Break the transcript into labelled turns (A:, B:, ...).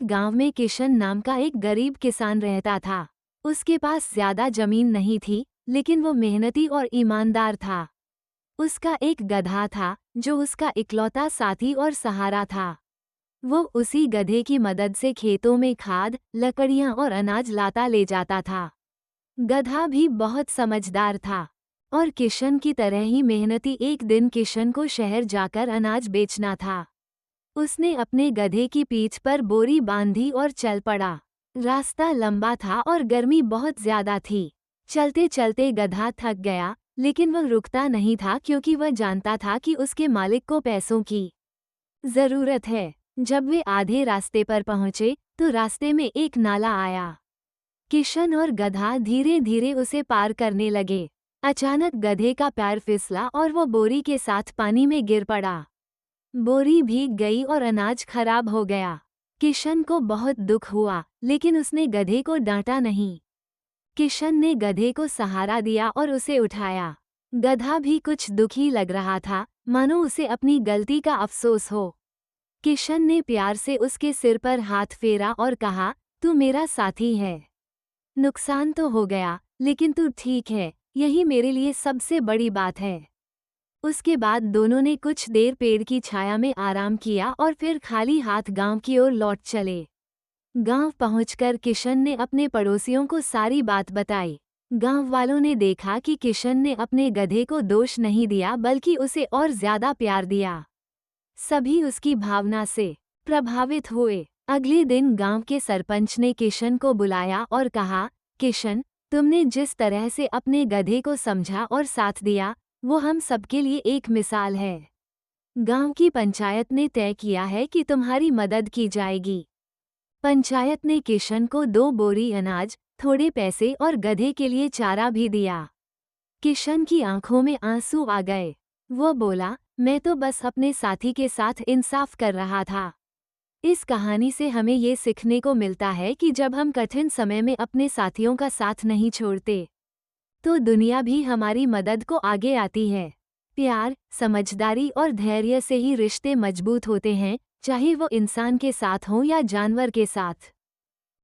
A: गांव में किशन नाम का एक गरीब किसान रहता था। उसके पास ज्यादा जमीन नहीं थी, लेकिन वो मेहनती और ईमानदार था। उसका एक गधा था जो उसका इकलौता साथी और सहारा था। वो उसी गधे की मदद से खेतों में खाद, लकड़ियां और अनाज लाता ले जाता था। गधा भी बहुत समझदार था और किशन की तरह ही मेहनती। एक दिन किशन को शहर जाकर अनाज बेचना था। उसने अपने गधे की पीठ पर बोरी बांधी और चल पड़ा। रास्ता लंबा था और गर्मी बहुत ज्यादा थी। चलते चलते गधा थक गया, लेकिन वह रुकता नहीं था क्योंकि वह जानता था कि उसके मालिक को पैसों की जरूरत है। जब वे आधे रास्ते पर पहुंचे तो रास्ते में एक नाला आया। किशन और गधा धीरे धीरे उसे पार करने लगे। अचानक गधे का पैर फिसला और वो बोरी के साथ पानी में गिर पड़ा। बोरी भीग गई और अनाज खराब हो गया। किशन को बहुत दुख हुआ, लेकिन उसने गधे को डांटा नहीं। किशन ने गधे को सहारा दिया और उसे उठाया। गधा भी कुछ दुखी लग रहा था, मानो उसे अपनी गलती का अफसोस हो। किशन ने प्यार से उसके सिर पर हाथ फेरा और कहा, तू मेरा साथी है। नुकसान तो हो गया, लेकिन तू ठीक है, यही मेरे लिए सबसे बड़ी बात है। उसके बाद दोनों ने कुछ देर पेड़ की छाया में आराम किया और फिर खाली हाथ गांव की ओर लौट चले। गांव पहुंचकर किशन ने अपने पड़ोसियों को सारी बात बताई। गांव वालों ने देखा कि किशन ने अपने गधे को दोष नहीं दिया, बल्कि उसे और ज्यादा प्यार दिया। सभी उसकी भावना से प्रभावित हुए। अगले दिन गांव के सरपंच ने किशन को बुलाया और कहा, किशन, तुमने जिस तरह से अपने गधे को समझा और साथ दिया, वो हम सबके लिए एक मिसाल है। गांव की पंचायत ने तय किया है कि तुम्हारी मदद की जाएगी। पंचायत ने किशन को 2 बोरी अनाज, थोड़े पैसे और गधे के लिए चारा भी दिया। किशन की आंखों में आंसू आ गए। वो बोला, मैं तो बस अपने साथी के साथ इंसाफ कर रहा था। इस कहानी से हमें ये सीखने को मिलता है कि जब हम कठिन समय में अपने साथियों का साथ नहीं छोड़ते, तो दुनिया भी हमारी मदद को आगे आती है। प्यार, समझदारी और धैर्य से ही रिश्ते मजबूत होते हैं, चाहे वो इंसान के साथ हो या जानवर के साथ।